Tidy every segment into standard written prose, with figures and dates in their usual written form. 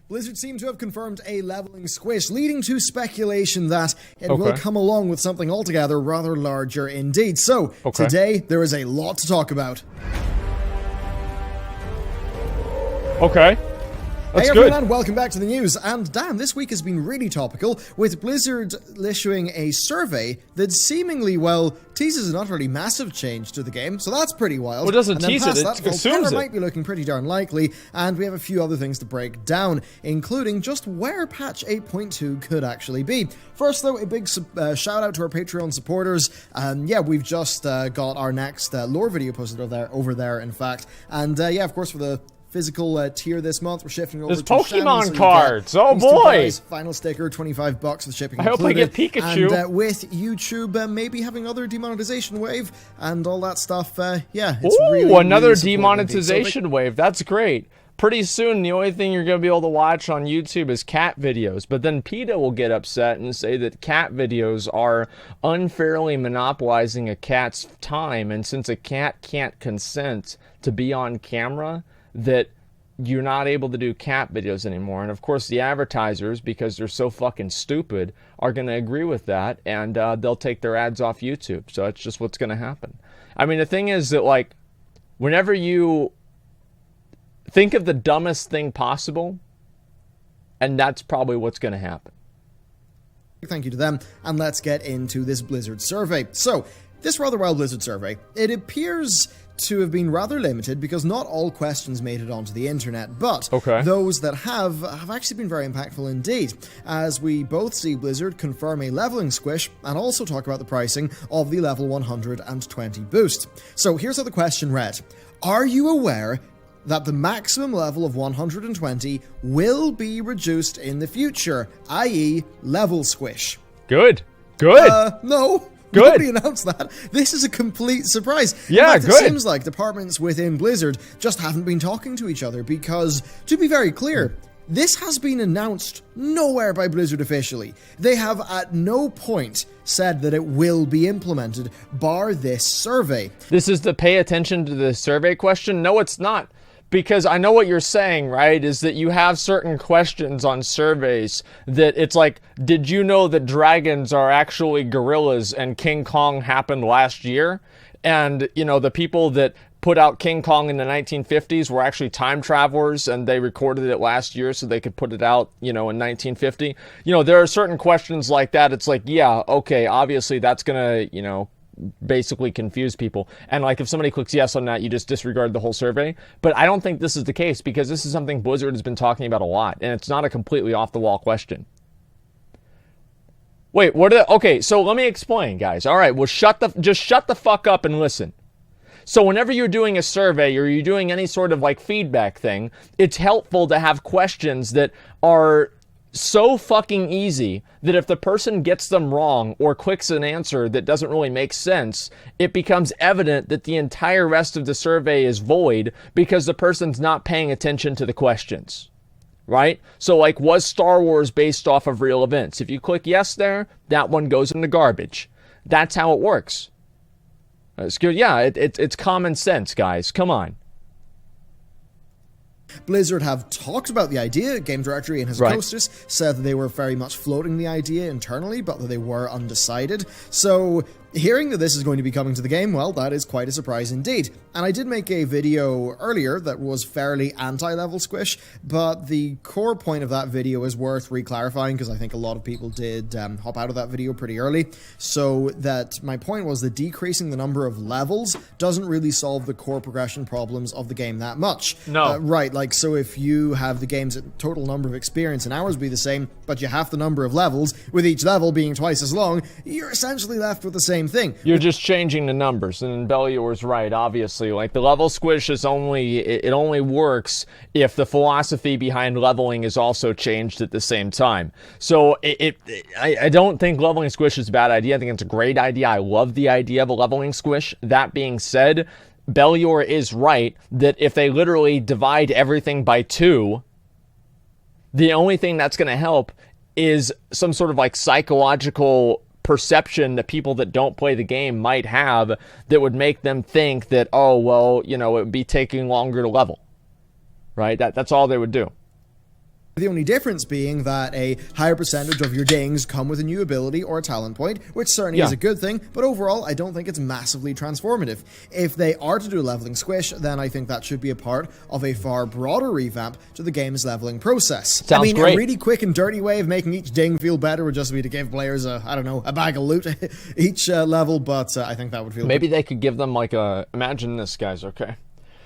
Blizzard seem to have confirmed a leveling Squish, leading to speculation that it will come along with something altogether rather larger indeed. So, today, there is a lot to talk about. Okay. That's hey good. everyone, welcome back to the news. And damn, this week has been really topical, with Blizzard issuing a survey that seemingly, well, teases an utterly massive change to the game, so that's pretty wild. Well, it doesn't and then tease past it, that, it assumes Vulpera it. might be looking pretty darn likely, and we have a few other things to break down, including just where patch 8.2 could actually be. First, though, a big shout out to our Patreon supporters. Yeah, we've just got our next lore video posted over there, in fact. And yeah, of course, for the physical tier this month, we're shifting over There's to Pokemon Shannon, so cards. Oh boy! Final sticker, $25 with shipping I hope I included. get Pikachu. And with YouTube maybe having another demonetization wave and all that stuff, yeah, it's really another really demonetization wave. That's great. Pretty soon, the only thing you're going to be able to watch on YouTube is cat videos. But then PETA will get upset and say that cat videos are unfairly monopolizing a cat's time. And since a cat can't consent to be on camera, that you're not able to do cat videos anymore. And of course the advertisers, because they're so fucking stupid, are going to agree with that, and they'll take their ads off YouTube. So it's just what's going to happen. I mean, the thing is that, like, whenever you think of the dumbest thing possible, and that's probably what's going to happen. Thank you to them, and let's get into this Blizzard survey. So, this rather wild Blizzard survey, it appears to have been rather limited because not all questions made it onto the internet, but those that have actually been very impactful indeed, as we both see Blizzard confirm a leveling Squish and also talk about the pricing of the level 120 boost. So here's how the question read. Are you aware that the maximum level of 120 will be reduced in the future, i.e. level Squish? Good. No. Good. Nobody announced that. This is a complete surprise. Yeah, in fact, good. It seems like departments within Blizzard just haven't been talking to each other because, to be very clear, this has been announced nowhere by Blizzard officially. They have at no point said that it will be implemented, bar this survey. This is the pay attention to the survey question? No, it's not. Because I know what you're saying, right, is that you have certain questions on surveys that it's like, did you know that dragons are actually gorillas and King Kong happened last year? And, you know, the people that put out King Kong in the 1950s were actually time travelers, and they recorded it last year so they could put it out, you know, in 1950. You know, there are certain questions like that. It's like, yeah, okay, obviously that's going to, you know, basically confuse people. And like if somebody clicks yes on that, you just disregard the whole survey. But I don't think this is the case, because this is something Blizzard has been talking about a lot, and it's not a completely off the wall question. Wait, what are the, okay, so let me explain, guys. All right, well, just shut the fuck up and listen. So whenever you're doing a survey or you're doing any sort of like feedback thing, it's helpful to have questions that are so fucking easy that if the person gets them wrong or clicks an answer that doesn't really make sense, it becomes evident that the entire rest of the survey is void because the person's not paying attention to the questions, right? So like, was Star Wars based off of real events? If you click yes there, that one goes in the garbage. That's how it works. It's good. Yeah, it's common sense, guys. Come on. Blizzard have talked about the idea. Game Director and his hostess said that they were very much floating the idea internally, but that they were undecided. So hearing that this is going to be coming to the game, well, that is quite a surprise indeed. And I did make a video earlier that was fairly anti-level Squish, but the core point of that video is worth re-clarifying because I think a lot of people did hop out of that video pretty early. So that my point was that decreasing the number of levels doesn't really solve the core progression problems of the game that much. No. Right, like, so if you have the game's total number of experience and hours be the same, but you half the number of levels, with each level being twice as long, you're essentially left with the same thing. You're just changing the numbers, and Bellular's right, obviously. Like, the level Squish is it only works if the philosophy behind leveling is also changed at the same time. So I don't think leveling Squish is a bad idea. I think it's a great idea. I love the idea of a leveling Squish. That being said, Bellular is right that if they literally divide everything by 2, the only thing that's going to help is some sort of like psychological perception that people that don't play the game might have that would make them think that, oh, well, you know, it would be taking longer to level, right? That's all they would do. The only difference being that a higher percentage of your dings come with a new ability or a talent point, which certainly is a good thing, but overall, I don't think it's massively transformative. If they are to do a leveling squish, then I think that should be a part of a far broader revamp to the game's leveling process. Sounds great. A really quick and dirty way of making each ding feel better would just be to give players a bag of loot each level, but I think that would feel Maybe they could give them like a, imagine this, guys, okay?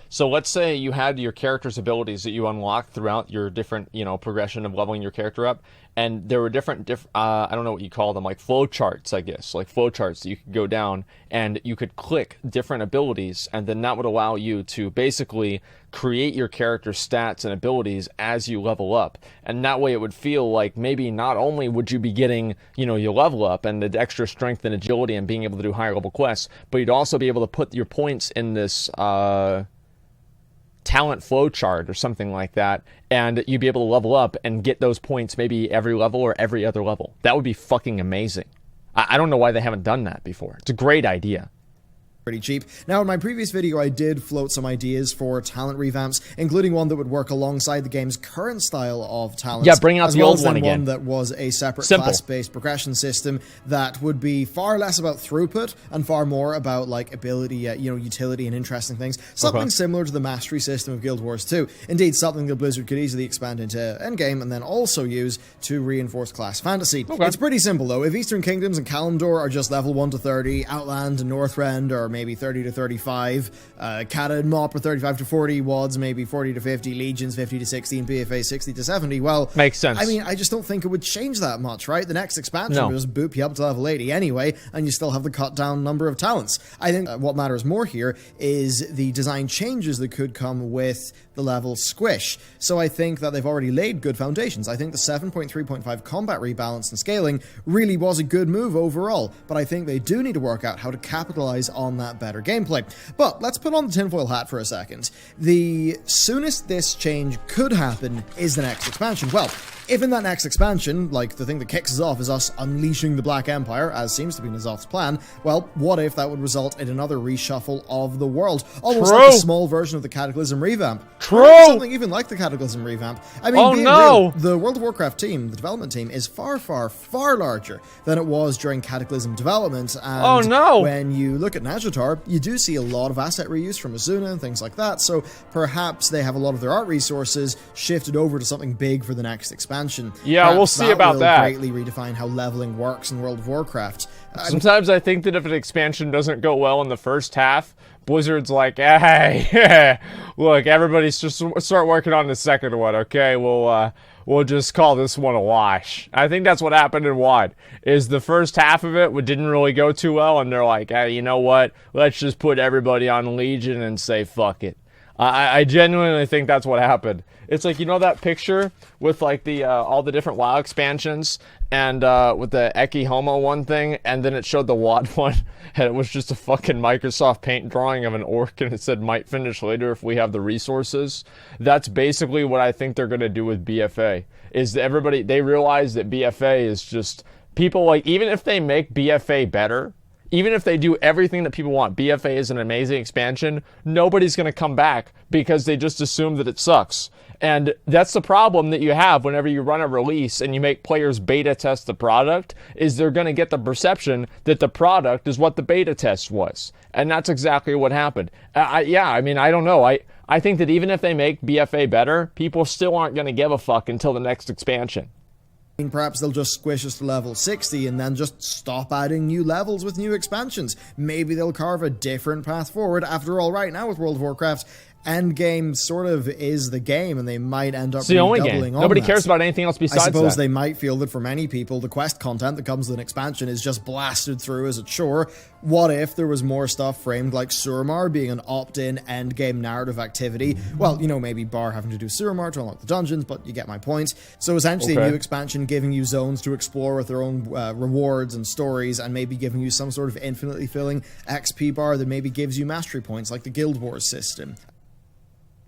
So let's say you had your character's abilities that you unlocked throughout your different, progression of leveling your character up, and there were different I don't know what you call them, like flow charts, I guess, like flow charts that you could go down, and you could click different abilities, and then that would allow you to basically create your character's stats and abilities as you level up, and that way it would feel like maybe not only would you be getting, your level up and the extra strength and agility and being able to do higher level quests, but you'd also be able to put your points in this, talent flow chart or something like that, and you'd be able to level up and get those points maybe every level or every other level. That would be fucking amazing. I don't know why they haven't done that before. It's a great idea. Pretty cheap. Now, in my previous video, I did float some ideas for talent revamps, including one that would work alongside the game's current style of talents. Yeah, bring out the old one again. One that was a separate Simple. class-based progression system that would be far less about throughput and far more about like ability, utility and interesting things. Something similar to the mastery system of Guild Wars 2. Indeed, something that Blizzard could easily expand into Endgame and then also use to reinforce class fantasy. It's pretty simple though. If Eastern Kingdoms and Kalimdor are just level 1 to 30, Outland and Northrend are maybe 30 to 35, Cata and Mop are 35 to 40, WODs maybe 40 to 50, Legions 50 to 60, and BFA 60 to 70. Well, makes sense. I mean, I just don't think it would change that much, right? The next expansion will just boop you up to level 80 anyway, and you still have the cut down number of talents. I think what matters more here is the design changes that could come with the level squish. So I think that they've already laid good foundations. I think the 7.3.5 combat rebalance and scaling really was a good move overall, but I think they do need to work out how to capitalize on that better gameplay. But let's put on the tinfoil hat for a second. The soonest this change could happen is the next expansion. Well, if in that next expansion, like the thing that kicks us off is us unleashing the Black Empire, as seems to be N'Zoth's plan, well, what if that would result in another reshuffle of the world? Almost like a small version of the Cataclysm revamp. Something even like the Cataclysm revamp. I mean, real, the World of Warcraft team, the development team, is far, far, far larger than it was during Cataclysm development. And when you look at Nazjatar, you do see a lot of asset reuse from Azuna and things like that, so perhaps they have a lot of their art resources shifted over to something big for the next expansion. Yeah, we'll see about that. Greatly redefine how leveling works in World of Warcraft. Sometimes I think that if an expansion doesn't go well in the first half, Blizzard's like, hey, look, everybody's just start working on the second one, okay? We'll just call this one a wash. I think that's what happened in WoD, is the first half of it didn't really go too well, and they're like, hey, you know what? Let's just put everybody on Legion and say fuck it. I genuinely think that's what happened. It's like, that picture with like the all the different WoW expansions and with the Eki Homo one thing, and then it showed the WoD one, and it was just a fucking Microsoft Paint drawing of an orc, and it said might finish later if we have the resources. That's basically what I think they're gonna do with BFA. Is they realize that BFA is just people, like, even if they make BFA better, even if they do everything that people want, BFA is an amazing expansion, nobody's going to come back because they just assume that it sucks. And that's the problem that you have whenever you run a release and you make players beta test the product, is they're going to get the perception that the product is what the beta test was. And that's exactly what happened. I don't know. I think that even if they make BFA better, people still aren't going to give a fuck until the next expansion. Perhaps they'll just squish us to level 60 and then just stop adding new levels with new expansions. Maybe they'll carve a different path forward. After all, right now with World of Warcraft, Endgame sort of is the game, and they might end up doubling on Nobody cares about anything else besides that. I suppose they might feel that for many people, the quest content that comes with an expansion is just blasted through as a chore. What if there was more stuff framed like Suramar being an opt-in endgame narrative activity? Well, maybe Bar having to do Suramar to unlock the dungeons, but you get my point. So essentially a new expansion giving you zones to explore with their own rewards and stories, and maybe giving you some sort of infinitely filling XP bar that maybe gives you mastery points like the Guild Wars system.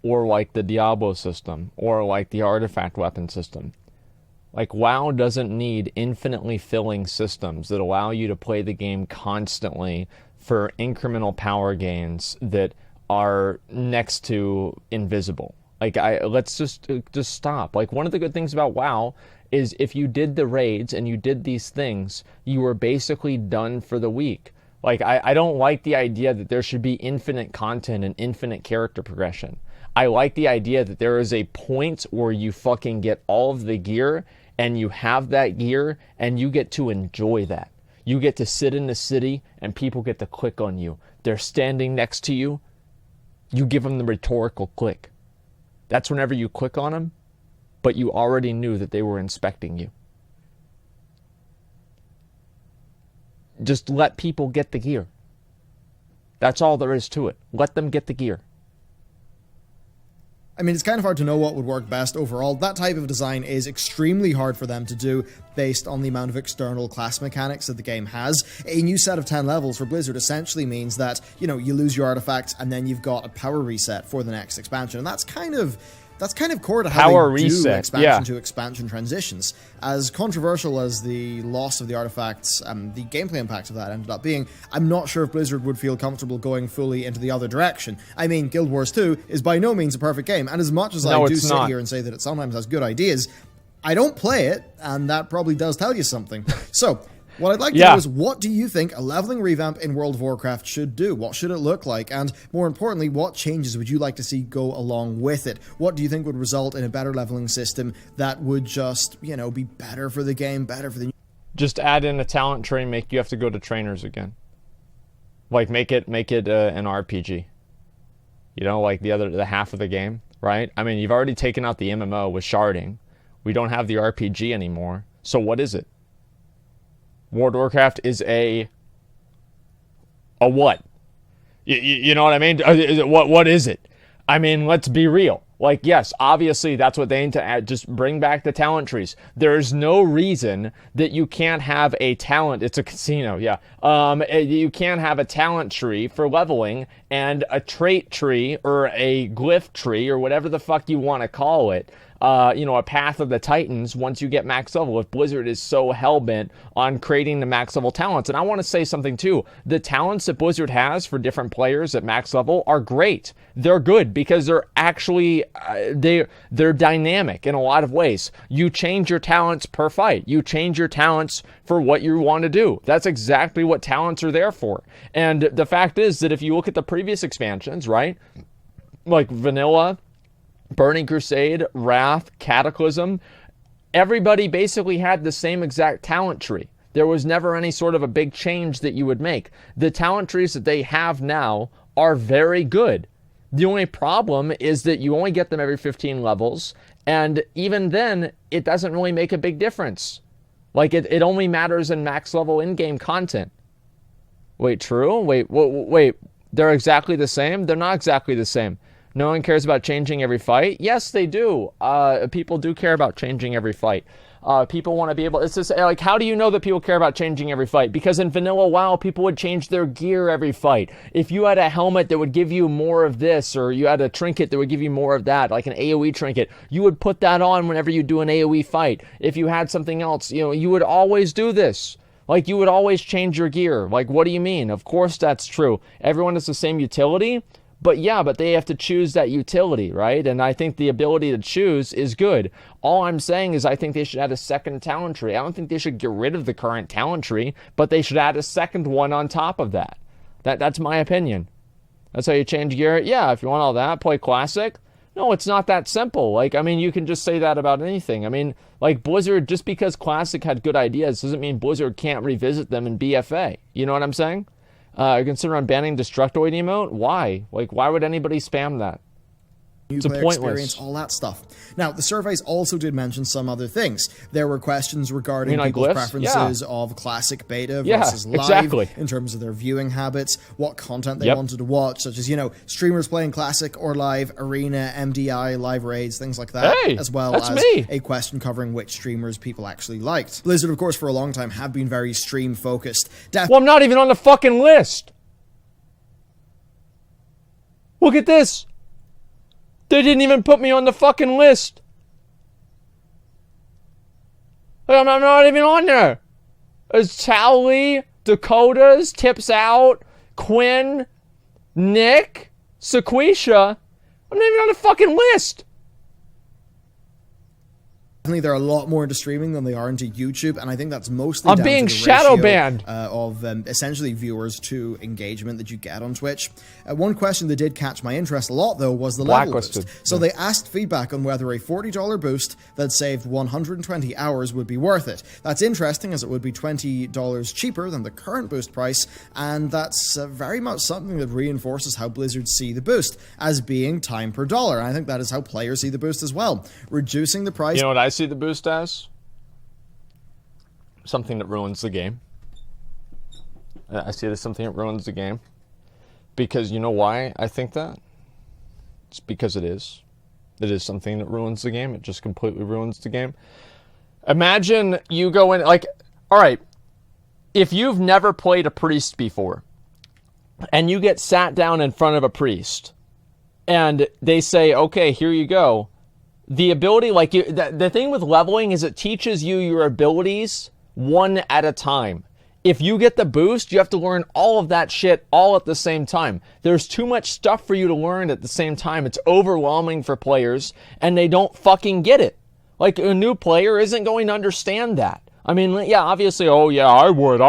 Or like the Diablo system, or like the artifact weapon system. Like, WoW doesn't need infinitely filling systems that allow you to play the game constantly for incremental power gains that are next to invisible. Like, let's just stop. Like, one of the good things about WoW is if you did the raids and you did these things, you were basically done for the week. Like, I don't like the idea that there should be infinite content and infinite character progression. I like the idea that there is a point where you fucking get all of the gear and you have that gear and you get to enjoy that. You get to sit in the city and people get to click on you. They're standing next to you. You give them the rhetorical click. That's whenever you click on them, but you already knew that they were inspecting you. Just let people get the gear. That's all there is to it. Let them get the gear. I mean, it's kind of hard to know what would work best overall. That type of design is extremely hard for them to do based on the amount of external class mechanics that the game has. A new set of 10 levels for Blizzard essentially means that, you know, you lose your artifacts and then you've got a power reset for the next expansion. And that's kind of core to how Power they reset, do expansion yeah. to expansion transitions. As controversial as the loss of the artifacts, the gameplay impact of that ended up being, I'm not sure if Blizzard would feel comfortable going fully into the other direction. I mean, Guild Wars 2 is by no means a perfect game, and as much as I do sit here and say that it sometimes has good ideas, I don't play it, and that probably does tell you something. So, what I'd like to know is, what do you think a leveling revamp in World of Warcraft should do? What should it look like? And more importantly, what changes would you like to see go along with it? What do you think would result in a better leveling system that would just, you know, be better for the game, better for the... Just add in a talent tree, make you have to go to trainers again. Like, make it an RPG. You know, like the half of the game, right? I mean, you've already taken out the MMO with sharding. We don't have the RPG anymore. So what is it? World of Warcraft is a what? You know what I mean? What is it? I mean, let's be real. Like, yes, obviously that's what they aim to add. Just bring back the talent trees. There's no reason that you can't have a talent. It's a casino, yeah. You can't have a talent tree for leveling and a trait tree or a glyph tree or whatever the fuck you want to call it. You know, a path of the Titans once you get max level, if Blizzard is so hell-bent on creating the max level talents. And I want to say something too. The talents that Blizzard has for different players at max level are great. They're good because they're actually, they're dynamic in a lot of ways. You change your talents per fight. You change your talents for what you want to do. That's exactly what talents are there for. And the fact is that if you look at the previous expansions, right, like Vanilla, Burning Crusade, Wrath, Cataclysm, everybody basically had the same exact talent tree. There was never any sort of a big change that you would make. The talent trees that they have now are very good. The only problem is that you only get them every 15 levels, and even then, it doesn't really make a big difference. Like, it only matters in max level in-game content. Wait, true? Wait, they're exactly the same? They're not exactly the same. No one cares about changing every fight? Yes, they do. People do care about changing every fight. People want to be able... It's just, like, how do you know that people care about changing every fight? Because in Vanilla WoW, people would change their gear every fight. If you had a helmet that would give you more of this, or you had a trinket that would give you more of that, like an AoE trinket, you would put that on whenever you do an AoE fight. If you had something else, you know, you would always do this. Like, you would always change your gear. Like, what do you mean? Of course that's true. Everyone has the same utility. But yeah, but they have to choose that utility, right? And I think the ability to choose is good. All I'm saying is I think they should add a second talent tree. I don't think they should get rid of the current talent tree, but they should add a second one on top of that. That's my opinion. That's how you change gear. Yeah, if you want all that, play Classic. No, it's not that simple. Like, I mean, you can just say that about anything. I mean, like Blizzard, just because Classic had good ideas doesn't mean Blizzard can't revisit them in BFA. You know what I'm saying? Consider on banning Destructoid emote? Why? Like, why would anybody spam that? New player experience, all that stuff. Now, the surveys also did mention some other things. There were questions regarding people's preferences of classic beta versus live, in terms of their viewing habits, what content they wanted to watch, such as, you know, streamers playing classic or live, arena, MDI, live raids, things like that, as well as a question covering which streamers people actually liked. Blizzard, of course, for a long time have been very stream-focused. Well, I'm not even on the fucking list! Look at this! They didn't even put me on the fucking list. I'm not even on there. It's Tally, Dakota's, Tips Out, Quinn, Nick, Sequisha. I'm not even on the fucking list. They're a lot more into streaming than they are into YouTube, and I think that's mostly I'm down being to the shadow ratio, banned of essentially viewers to engagement that you get on Twitch. One question that did catch my interest a lot, though, was the level boost. So they asked feedback on whether a $40 boost that saved 120 hours would be worth it. That's interesting, as it would be $20 cheaper than the current boost price, and that's very much something that reinforces how Blizzard see the boost, as being time per dollar. And I think that is how players see the boost as well. Reducing the price... You know what I see the boost as? Something that ruins the game. I see it as something that ruins the game. Because you know why I think that? It's because it is. It is something that ruins the game. It just completely ruins the game. Imagine you go in, like, all right, if you've never played a priest before, and you get sat down in front of a priest, and they say, okay, here you go. The ability, like, the thing with leveling is it teaches you your abilities one at a time. If you get the boost, you have to learn all of that shit all at the same time. There's too much stuff for you to learn at the same time. It's overwhelming for players, and they don't fucking get it. Like, a new player isn't going to understand that. I mean, yeah, obviously, oh yeah, I would.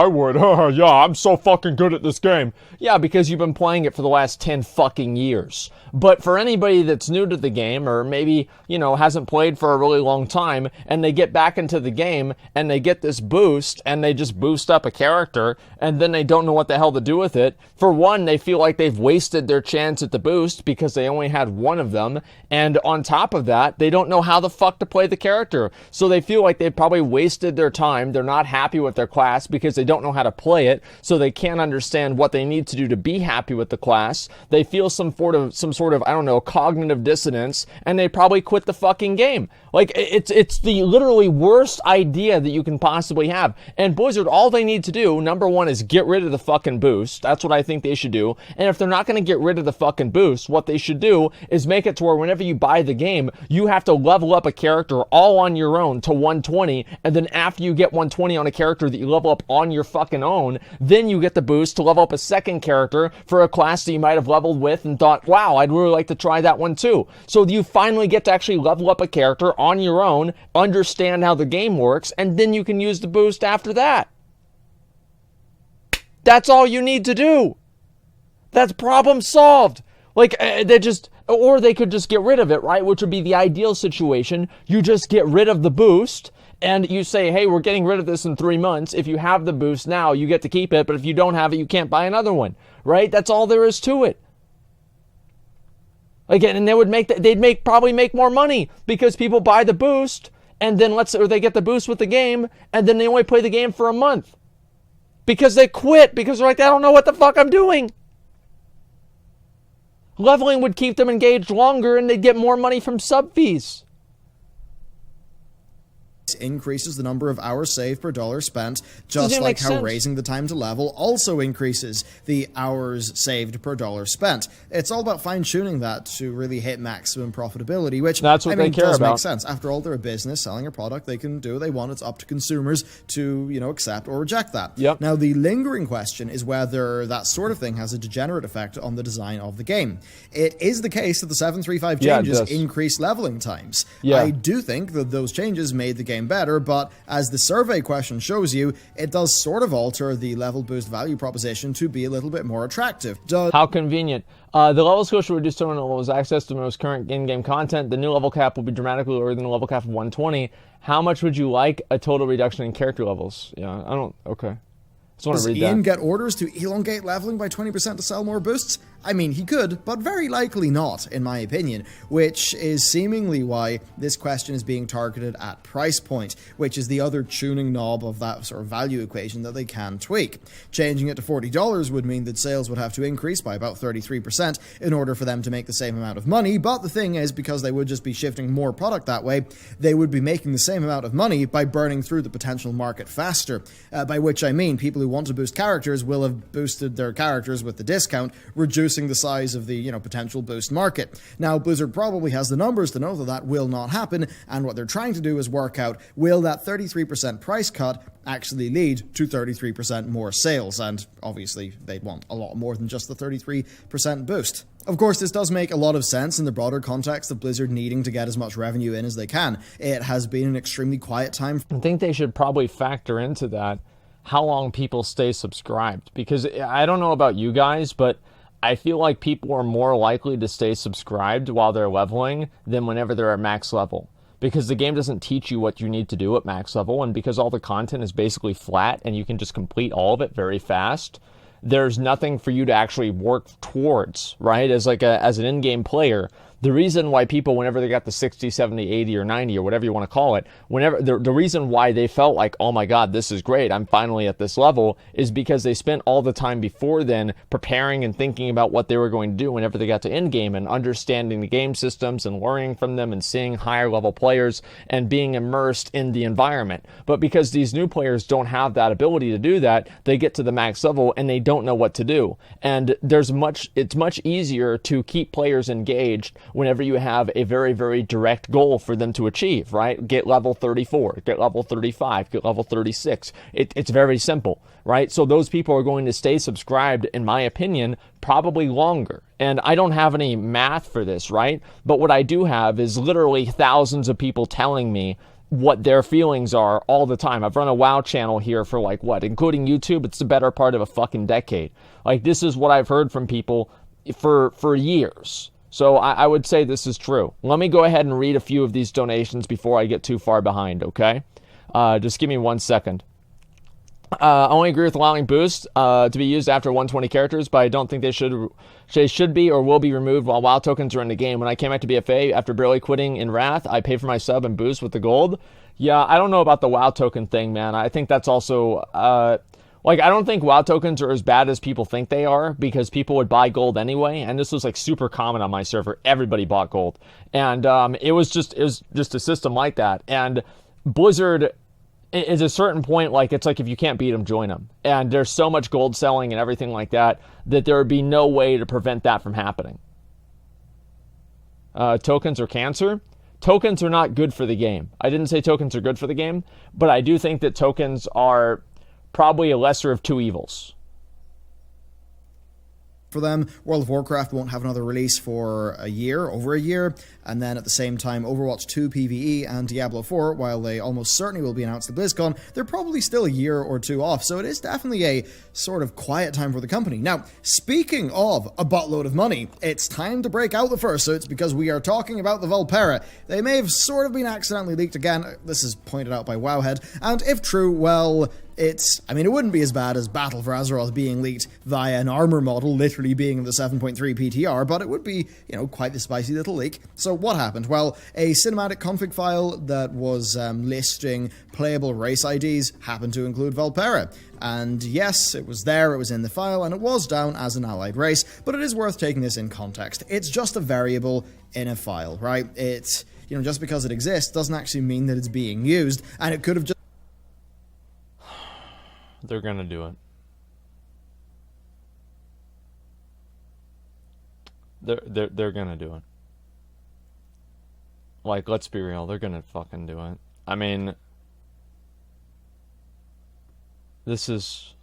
Yeah, I'm so fucking good at this game. Yeah, because you've been playing it for the last 10 fucking years. But for anybody that's new to the game, or maybe, you know, hasn't played for a really long time, and they get back into the game, and they get this boost, and they just boost up a character, and then they don't know what the hell to do with it. For one, they feel like they've wasted their chance at the boost, because they only had one of them, and on top of that, they don't know how the fuck to play the character. So they feel like they've probably wasted their time. They're not happy with their class because they don't know how to play it, so they can't understand what they need to do to be happy with the class. They feel some sort of, I don't know, cognitive dissonance, and they probably quit the fucking game. Like, it's the literally worst idea that you can possibly have. And Blizzard, all they need to do, number one, is get rid of the fucking boost. That's what I think they should do. And if they're not going to get rid of the fucking boost, what they should do is make it to where whenever you buy the game, you have to level up a character all on your own to 120, and then after you get 120 on a character that you level up on your fucking own, then you get the boost to level up a second character for a class that you might have leveled with and thought, wow, I'd really like to try that one too. So you finally get to actually level up a character on your own, understand how the game works, and then you can use the boost after that. That's all you need to do. That's problem solved. Like, or they could just get rid of it, right? Which would be the ideal situation. You just get rid of the boost, and you say, hey, we're getting rid of this in 3 months. If you have the boost now, you get to keep it, but if you don't have it, you can't buy another one, right? That's all there is to it. Again, and they'd probably make more money because people buy the boost, and then or they get the boost with the game, and then they only play the game for a month because they quit, because they're like, I don't know what the fuck I'm doing. Leveling would keep them engaged longer, and they'd get more money from sub fees. Increases the number of hours saved per dollar spent, just like how raising the time to level also increases the hours saved per dollar spent. It's all about fine-tuning that to really hit maximum profitability, which that's what they care does about. Make sense. After all, they're a business selling a product. They can do what they want. It's up to consumers to, you know, accept or reject that. Yep. Now, the lingering question is whether that sort of thing has a degenerate effect on the design of the game. It is the case that the 735 changes increase leveling times. Yeah. I do think that those changes made the game better, but as the survey question shows you, it does sort of alter the level boost value proposition to be a little bit more attractive. How convenient. The level squish will reduce terminal levels access to the most current in-game content. The new level cap will be dramatically lower than the level cap of 120. How much would you like a total reduction in character levels? Yeah, I don't... Okay. Just want to read that. Does Ian get orders to elongate leveling by 20% to sell more boosts? I mean, he could, but very likely not, in my opinion, which is seemingly why this question is being targeted at price point, which is the other tuning knob of that sort of value equation that they can tweak. Changing it to $40 would mean that sales would have to increase by about 33% in order for them to make the same amount of money, but the thing is, because they would just be shifting more product that way, they would be making the same amount of money by burning through the potential market faster, by which I mean people who want to boost characters will have boosted their characters with the discount, reducing the size of the, you know, potential boost market. Now, Blizzard probably has the numbers to know that that will not happen, and what they're trying to do is work out, will that 33% price cut actually lead to 33% more sales? And obviously, they'd want a lot more than just the 33% boost. Of course, this does make a lot of sense in the broader context of Blizzard needing to get as much revenue in as they can. It has been an extremely quiet time. I think they should probably factor into that how long people stay subscribed. Because I don't know about you guys, but I feel like people are more likely to stay subscribed while they're leveling than whenever they're at max level. Because the game doesn't teach you what you need to do at max level, and because all the content is basically flat and you can just complete all of it very fast, there's nothing for you to actually work towards, right? As an in-game player, the reason why people, whenever they got the 60, 70, 80, or 90, or whatever you want to call it, whenever the reason why they felt like, oh my god, this is great, I'm finally at this level, is because they spent all the time before then preparing and thinking about what they were going to do whenever they got to in-game, and understanding the game systems and learning from them and seeing higher level players and being immersed in the environment. But because these new players don't have that ability to do that, they get to the max level and they don't know what to do. And it's much easier to keep players engaged whenever you have a very, very direct goal for them to achieve, right? Get level 34, get level 35, get level 36. It's very simple, right? So those people are going to stay subscribed, in my opinion, probably longer. And I don't have any math for this, right? But what I do have is literally thousands of people telling me what their feelings are all the time. I've run a WoW channel here for including YouTube, it's the better part of a fucking decade. Like, this is what I've heard from people for years. So I would say this is true. Let me go ahead and read a few of these donations before I get too far behind, okay? Just give me 1 second. I only agree with allowing boosts to be used after 120 characters, but I don't think they should be or will be removed while WoW tokens are in the game. When I came back to BFA after barely quitting in Wrath, I paid for my sub and boost with the gold. Yeah, I don't know about the WoW token thing, man. I think that's also... I don't think WoW tokens are as bad as people think they are, because people would buy gold anyway, and this was super common on my server. Everybody bought gold, and it was just a system like that. And Blizzard, at a certain point, it's like if you can't beat them, join them. And there's so much gold selling and everything like that there would be no way to prevent that from happening. Tokens are cancer. Tokens are not good for the game. I didn't say tokens are good for the game, but I do think that tokens are probably a lesser of two evils. For them, World of Warcraft won't have another release for over a year, and then at the same time, Overwatch 2 PvE and Diablo 4, while they almost certainly will be announced at BlizzCon, they're probably still a year or two off, so it is definitely a sort of quiet time for the company. Now, speaking of a buttload of money, it's time to break out the fursuits, because we are talking about the Vulpera. They may have sort of been accidentally leaked again, this is pointed out by Wowhead, and if true, well... it wouldn't be as bad as Battle for Azeroth being leaked via an armor model literally being the 7.3 PTR, but it would be, quite the spicy little leak. So what happened? Well, a cinematic config file that was listing playable race IDs happened to include Vulpera. And yes, it was there, it was in the file, and it was down as an allied race, but it is worth taking this in context. It's just a variable in a file, right? It's, just because it exists doesn't actually mean that it's being used, and it could have just... They're gonna do it. They're gonna do it. Let's be real. They're gonna fucking do it. I mean, this is...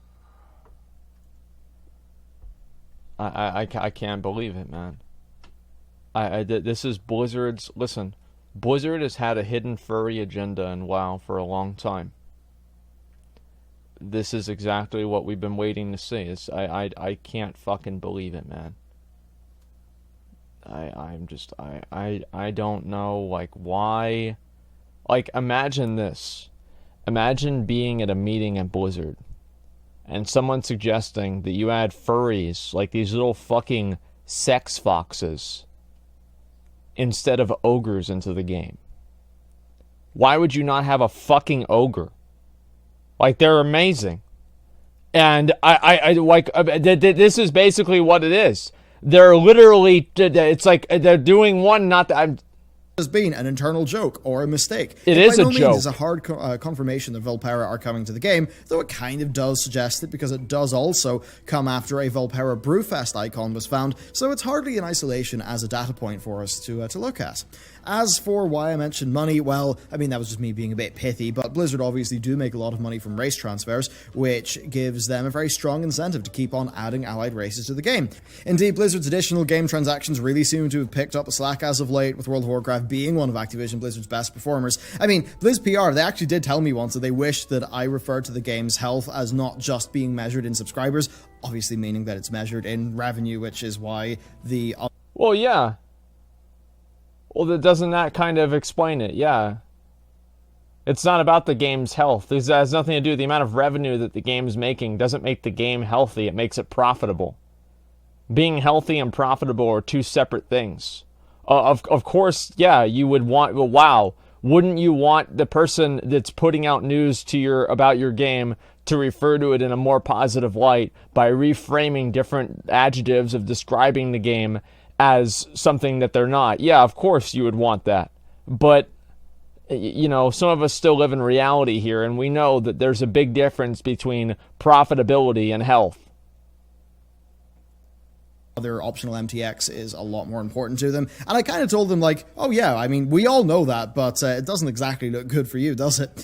I can't believe it, man. This is Blizzard's... Listen, Blizzard has had a hidden furry agenda in WoW for a long time. This is exactly what we've been waiting to see. I can't fucking believe it, man. I don't know, why. Imagine this. Imagine being at a meeting at Blizzard, and someone suggesting that you add furries, these little fucking sex foxes, instead of ogres into the game. Why would you not have a fucking ogre? They're amazing. And this is basically what it is. They're literally, it's they're doing one, not that has been an internal joke or a mistake. It is a joke. By no means is a hard confirmation that Vulpera are coming to the game, though it kind of does suggest it, because it does also come after a Vulpera Brewfest icon was found, so it's hardly in isolation as a data point for us to look at. As for why I mentioned money, well, I mean, that was just me being a bit pithy, but Blizzard obviously do make a lot of money from race transfers, which gives them a very strong incentive to keep on adding allied races to the game. Indeed, Blizzard's additional game transactions really seem to have picked up the slack as of late, with World of Warcraft being one of Activision Blizzard's best performers. I mean, Blizz PR, they actually did tell me once that they wished that I referred to the game's health as not just being measured in subscribers, obviously meaning that it's measured in revenue, which is why the... Well, yeah. Well, doesn't that kind of explain it? Yeah. It's not about the game's health. This has nothing to do with the amount of revenue that the game's making. Doesn't make the game healthy. It makes it profitable. Being healthy and profitable are two separate things. Of course, yeah, you would want... Well, wow. Wouldn't you want the person that's putting out news to about your game to refer to it in a more positive light by reframing different adjectives of describing the game as something that they're not? Yeah, of course you would want that. But, you know, some of us still live in reality here, and we know that there's a big difference between profitability and health. Other optional MTX is a lot more important to them. And I kind of told them, like, oh yeah, I mean, we all know that, but it doesn't exactly look good for you, does it?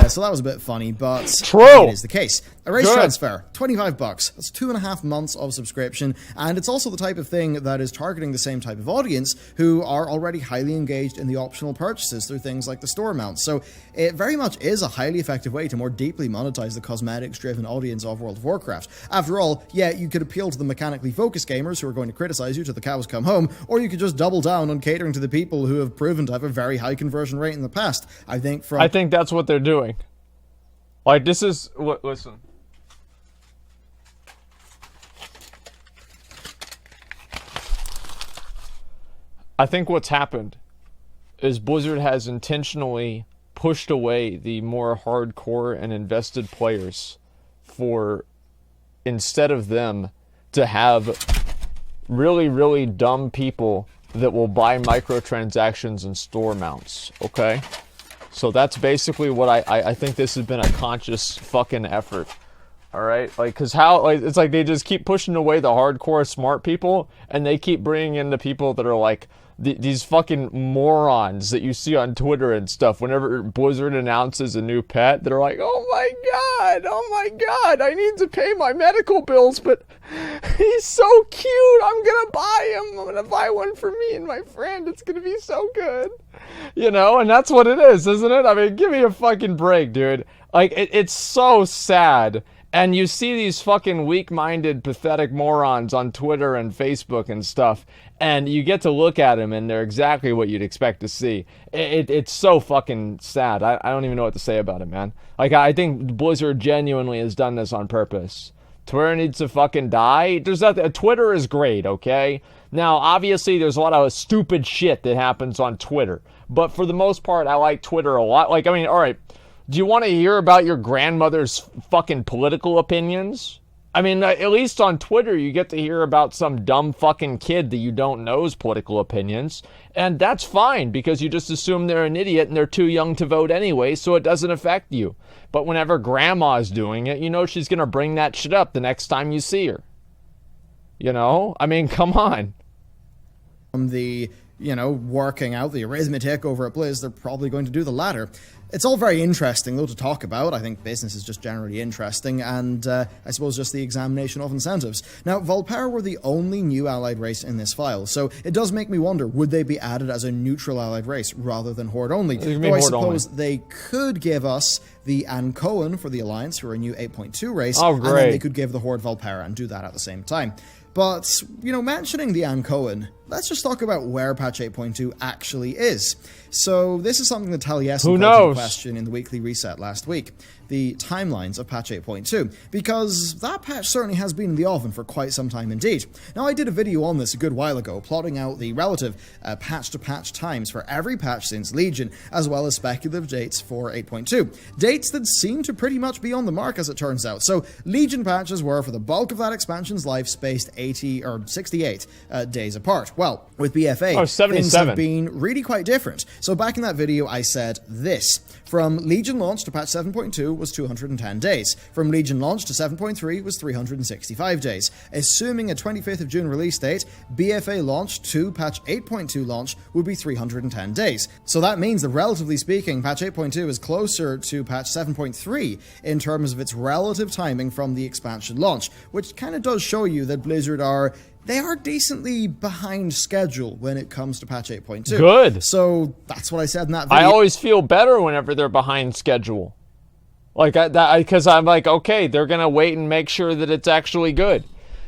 So that was a bit funny, but true. It is the case. A race transfer, $25. That's 2.5 months of subscription, and it's also the type of thing that is targeting the same type of audience who are already highly engaged in the optional purchases through things like the store mounts. So it very much is a highly effective way to more deeply monetize the cosmetics-driven audience of World of Warcraft. After all, yeah, you could appeal to the mechanically focused gamers who are going to criticize you till the cows come home, or you could just double down on catering to the people who have proven to have a very high conversion rate in the past. I think that's what they're doing. Like, this is... Listen. I think what's happened is Blizzard has intentionally pushed away the more hardcore and invested players for, instead of them, to have really, really dumb people that will buy microtransactions and store mounts, okay? So that's basically what I think this has been a conscious fucking effort, all right? Like, because how, like, it's like they just keep pushing away the hardcore smart people, and they keep bringing in the people that are like, these fucking morons that you see on Twitter and stuff. Whenever Blizzard announces a new pet, they're like, oh my god, I need to pay my medical bills, but he's so cute, I'm gonna buy him. I'm gonna buy one for me and my friend. It's gonna be so good. You know, and that's what it is, isn't it? I mean, give me a fucking break, dude. Like, it's so sad. And you see these fucking weak-minded, pathetic morons on Twitter and Facebook and stuff, and you get to look at them, and they're exactly what you'd expect to see. It's so fucking sad. I don't even know what to say about it, man. Like, I think Blizzard genuinely has done this on purpose. Twitter needs to fucking die. There's nothing. Twitter is great, okay? Now, obviously, there's a lot of stupid shit that happens on Twitter, but for the most part, I like Twitter a lot. Like, I mean, all right. Do you want to hear about your grandmother's fucking political opinions? I mean, at least on Twitter, you get to hear about some dumb fucking kid that you don't know's political opinions. And that's fine, because you just assume they're an idiot and they're too young to vote anyway, so it doesn't affect you. But whenever grandma's doing it, you know she's going to bring that shit up the next time you see her. You know? I mean, come on. Working out the arithmetic over at Blizz, they're probably going to do the latter. It's all very interesting, though, to talk about. I think business is just generally interesting, and I suppose just the examination of incentives. Now, Vulpera were the only new allied race in this file, so it does make me wonder, would they be added as a neutral allied race rather than Horde only? Though I suppose they could give us the Ankoan for the Alliance, who are a new 8.2 race, and then they could give the Horde Vulpera and do that at the same time. But, mentioning the Ankoan, let's just talk about where patch 8.2 actually is. So, this is something that Taliesin called into question in the weekly reset last week. The timelines of patch 8.2, because that patch certainly has been in the oven for quite some time indeed. Now, I did a video on this a good while ago, plotting out the relative patch-to-patch times for every patch since Legion, as well as speculative dates for 8.2. Dates that seem to pretty much be on the mark, as it turns out. So, Legion patches were, for the bulk of that expansion's life, spaced 80 or 68 days apart. Well, with BFA, oh, things have been really quite different. So back in that video, I said this. From Legion launch to patch 7.2 was 210 days. From Legion launch to 7.3 was 365 days. Assuming a 25th of June release date, BFA launch to patch 8.2 launch would be 310 days. So that means that, relatively speaking, patch 8.2 is closer to patch 7.3 in terms of its relative timing from the expansion launch, which kind of does show you that Blizzard are decently behind schedule when it comes to patch 8.2. Good. So that's what I said in that video. I always feel better whenever they're behind schedule. Like, because I'm like, okay, they're going to wait and make sure that it's actually good.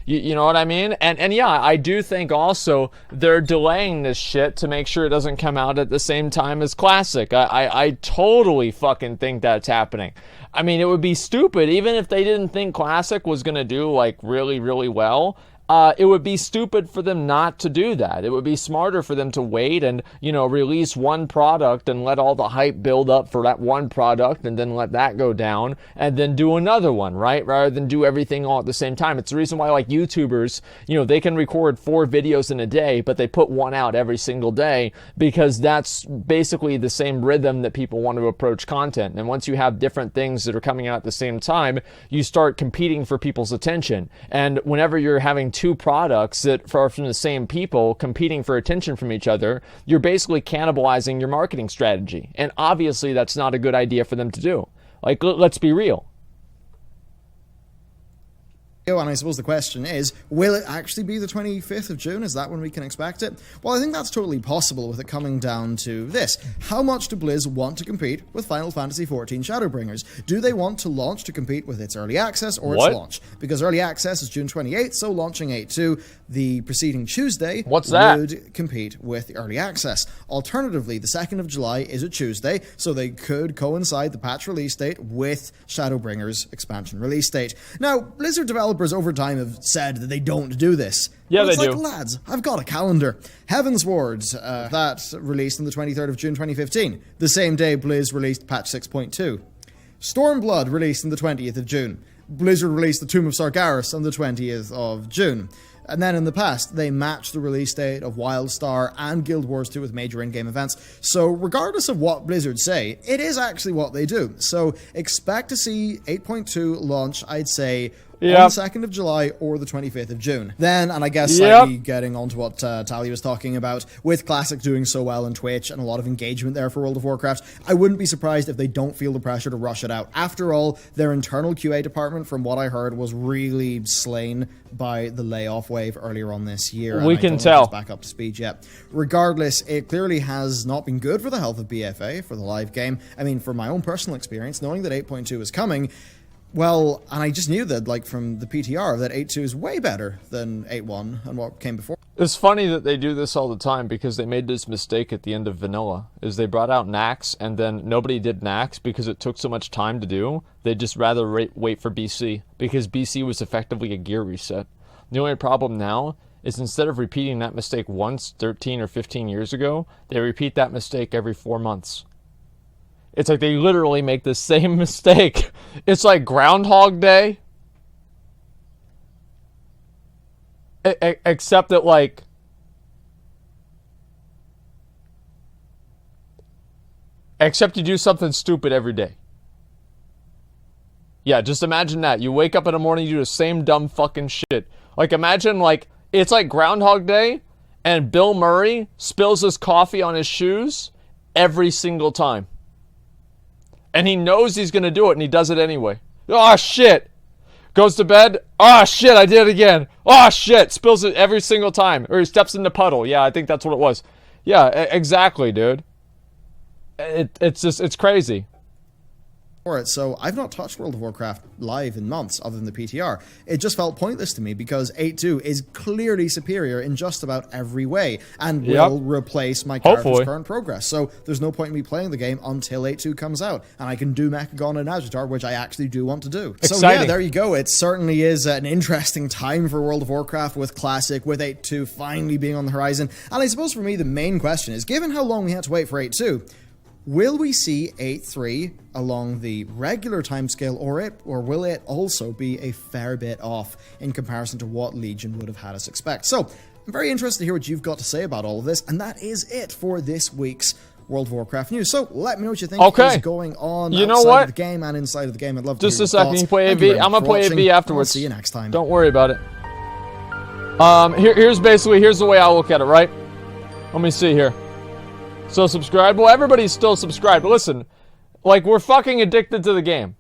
You know what I mean? And yeah, I do think also they're delaying this shit to make sure it doesn't come out at the same time as Classic. I totally fucking think that's happening. I mean, it would be stupid, even if they didn't think Classic was going to do, like, really, really well. It would be stupid for them not to do that. It would be smarter for them to wait and, you know, release one product and let all the hype build up for that one product and then let that go down and then do another one, right? Rather than do everything all at the same time. It's the reason why, like, YouTubers, you know, they can record 4 videos in a day, but they put one out every single day because that's basically the same rhythm that people want to approach content. And once you have different things that are coming out at the same time, you start competing for people's attention. And whenever you're having 2 products that are from the same people competing for attention from each other, you're basically cannibalizing your marketing strategy. And obviously that's not a good idea for them to do. Like, let's be real. And I suppose the question is, will it actually be the 25th of June? Is that when we can expect it? Well, I think that's totally possible with it coming down to this. How much do Blizz want to compete with Final Fantasy XIV Shadowbringers? Do they want to launch to compete with its early access or its launch? Because early access is June 28th, so launching 8.2 the preceding Tuesday would compete with the early access. Alternatively, the 2nd of July is a Tuesday, so they could coincide the patch release date with Shadowbringers expansion release date. Now, Blizzard developers over time have said that they don't do this. Yeah, they do. Like, lads, I've got a calendar. Heaven's Wards, that released on the 23rd of June 2015, the same day Blizz released patch 6.2. Stormblood released on the 20th of June. Blizzard released the Tomb of Sargeras on the 20th of June. And then in the past, they matched the release date of Wildstar and Guild Wars 2 with major in-game events. So regardless of what Blizzard say, it is actually what they do. So expect to see 8.2 launch, I'd say, on the 2nd of July or the 25th of June. Then, and I guess slightly getting onto what Tally was talking about, with Classic doing so well on Twitch and a lot of engagement there for World of Warcraft, I wouldn't be surprised if they don't feel the pressure to rush it out. After all, their internal QA department, from what I heard, was really slain by the layoff wave earlier on this year. We can tell. Back up to speed yet. Regardless, it clearly has not been good for the health of BFA, for the live game. I mean, from my own personal experience, knowing that 8.2 is coming, well, and I just knew that, like, from the PTR, that 8.2 is way better than 8.1 and what came before. It's funny that they do this all the time because they made this mistake at the end of Vanilla, is they brought out Nax and then nobody did Nax because it took so much time to do. They'd just rather wait for BC because BC was effectively a gear reset. The only problem now is instead of repeating that mistake once 13 or 15 years ago, they repeat that mistake every 4 months. It's like they literally make the same mistake. It's like Groundhog Day. Except that, like, except you do something stupid every day. Yeah, just imagine that. You wake up in the morning, you do the same dumb fucking shit. Like, imagine, like, it's like Groundhog Day, and Bill Murray spills his coffee on his shoes every single time. And he knows he's going to do it, and he does it anyway. Oh, shit. Goes to bed. Oh, shit, I did it again. Oh, shit. Spills it every single time. Or he steps in the puddle. Yeah, I think that's what it was. Yeah, exactly, dude. It's crazy. For it, so I've not touched World of Warcraft live in months other than the PTR. It just felt pointless to me because 8.2 is clearly superior in just about every way and will replace my character's current progress. So there's no point in me playing the game until 8.2 comes out and I can do Mechagon and Agitar, which I actually do want to do. Exciting. So yeah, there you go. It certainly is an interesting time for World of Warcraft with Classic, with 8.2 finally being on the horizon. And I suppose for me the main question is, given how long we had to wait for 8.2, will we see 8-3 along the regular timescale, or will it also be a fair bit off in comparison to what Legion would have had us expect? So, I'm very interested to hear what you've got to say about all of this, and that is it for this week's World of Warcraft news. So, let me know what you think is going on outside of the game and inside of the game. I'd love to just hear a second, you play AV. I'm gonna play AV afterwards. I'll see you next time. Don't worry about it. Here's the way I look at it, right? Let me see here. So subscribe. Well, everybody's still subscribed. But listen, like, we're fucking addicted to the game.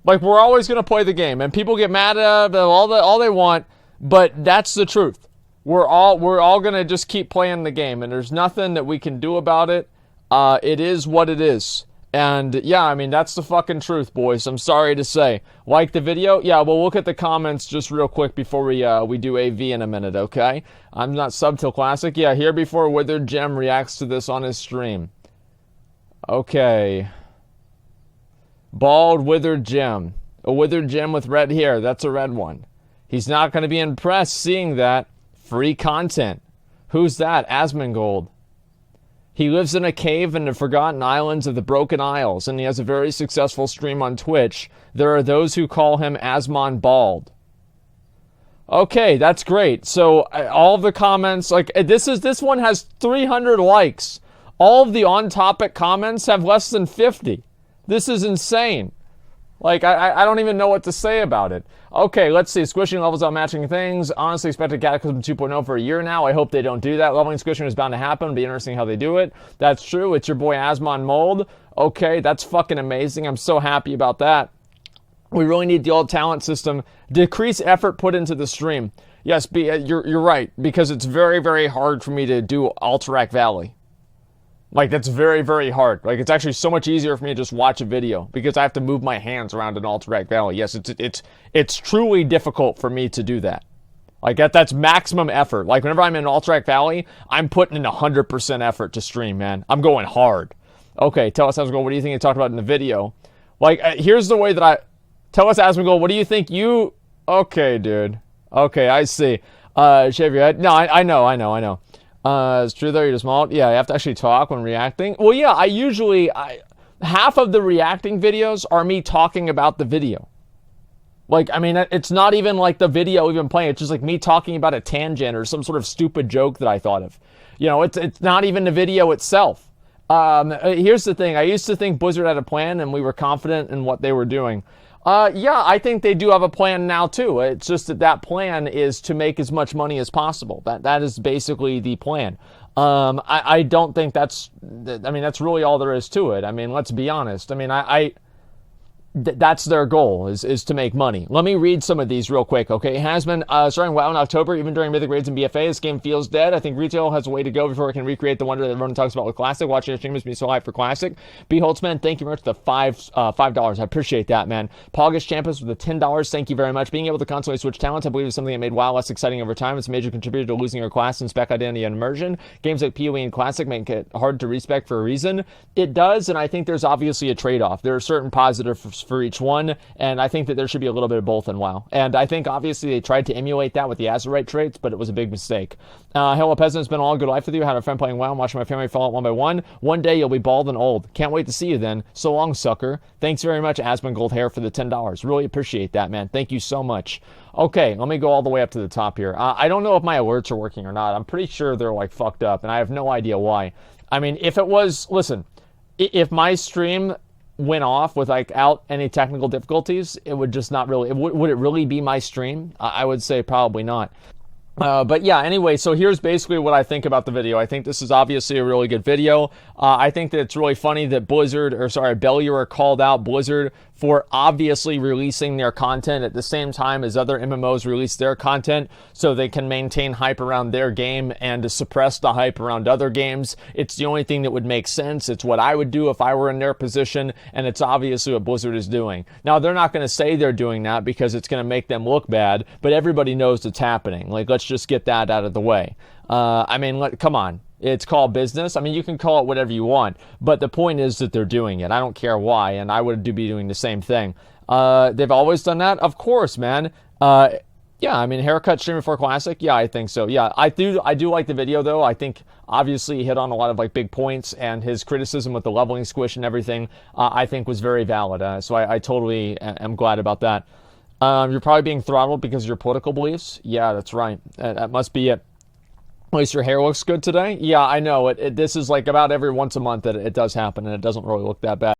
Like, we're always gonna play the game, and people get mad at all they want, but that's the truth. We're all gonna just keep playing the game, and there's nothing that we can do about it. It is what it is. And yeah, I mean, that's the fucking truth, boys. I'm sorry to say. Like the video? Yeah, we'll look at the comments just real quick before we do AV in a minute, okay? I'm not sub till classic. Yeah, here before Withered Gem reacts to this on his stream. Okay. Bald Withered Gem. A withered gem with red hair. That's a red one. He's not going to be impressed seeing that. Free content. Who's that? Asmongold. He lives in a cave in the Forgotten Islands of the Broken Isles, and he has a very successful stream on Twitch. There are those who call him Asmongold. Okay, that's great. So all of the comments, like this one has 300 likes. All of the on-topic comments have less than 50. This is insane. Like, I don't even know what to say about it. Okay, let's see. Squishing levels out matching things. Honestly expected Cataclysm 2.0 for a year now. I hope they don't do that. Leveling squishing is bound to happen. It'll be interesting how they do it. That's true. It's your boy Asmongold. Okay, that's fucking amazing. I'm so happy about that. We really need the old talent system. Decrease effort put into the stream. Yes, you're right. Because it's very, very hard for me to do Alterac Valley. Like, that's very, very hard. Like, it's actually so much easier for me to just watch a video because I have to move my hands around an Alterac Valley. Yes, it's truly difficult for me to do that. Like, that's maximum effort. Like, whenever I'm in Alterac Valley, I'm putting in 100% effort to stream, man. I'm going hard. Okay, tell us, Asmongold, what do you think you talked about in the video? Like, here's the way that tell us, Asmongold, what do you think you... Okay, dude. Okay, I see. Shave your head. No, I know. It's true though, you're just small. Yeah, I have to actually talk when reacting. Well, yeah, half of the reacting videos are me talking about the video. Like, I mean, it's not even like the video even playing. It's just like me talking about a tangent or some sort of stupid joke that I thought of. You know, it's not even the video itself. Here's the thing. I used to think Blizzard had a plan and we were confident in what they were doing. Yeah, I think they do have a plan now too. It's just that plan is to make as much money as possible. That is basically the plan. I don't think that's really all there is to it. I mean, let's be honest. I mean, that's their goal, is to make money. Let me read some of these real quick, okay? Hasman, starting WoW in October, even during Mythic Raids and BFA, this game feels dead. I think retail has a way to go before it can recreate the wonder that everyone talks about with Classic. Watching your stream has been so hyped for Classic. B. Holtzman, thank you very much for the $5. I appreciate that, man. Pogish Champus with the $10. Thank you very much. Being able to constantly switch talents, I believe, is something that made WoW less exciting over time. It's a major contributor to losing your class and spec identity and immersion. Games like PoE and Classic make it hard to respec for a reason. It does, and I think there's obviously a trade-off. There are certain positives for each one, and I think that there should be a little bit of both in WoW. And I think obviously they tried to emulate that with the Azerite traits, but it was a big mistake. Hello Peasant, it's been all good life with you. I had a friend playing WoW and watching my family fall out one by one. One day you'll be bald and old. Can't wait to see you then. So long, sucker. Thanks very much, Asmongold Hair, for the $10. Really appreciate that, man. Thank you so much. Okay, let me go all the way up to the top here. I don't know if my alerts are working or not. I'm pretty sure they're like fucked up, and I have no idea why. I mean, if it was, listen, if my stream went off without any technical difficulties, it would just not really, would it really be my stream? I would say probably not. But yeah, anyway, so here's basically what I think about the video. I think this is obviously a really good video. I think that it's really funny that Bellular called out Blizzard for obviously releasing their content at the same time as other MMOs release their content so they can maintain hype around their game and to suppress the hype around other games. It's the only thing that would make sense. It's what I would do if I were in their position, and it's obviously what Blizzard is doing. Now, they're not going to say they're doing that because it's going to make them look bad, but everybody knows it's happening. Like, let's just get that out of the way. I mean, come on. It's called business. I mean, you can call it whatever you want, but the point is that they're doing it. I don't care why, and I would be doing the same thing. They've always done that? Of course, man. Yeah, I mean, haircut stream before classic. Yeah, I think so. Yeah, I do like the video though. I think obviously he hit on a lot of like big points, and his criticism with the leveling squish and everything, I think was very valid. So I totally am glad about that. You're probably being throttled because of your political beliefs. Yeah, that's right. That must be it. At least your hair looks good today. Yeah, I know. This is like about every once a month that it does happen, and it doesn't really look that bad.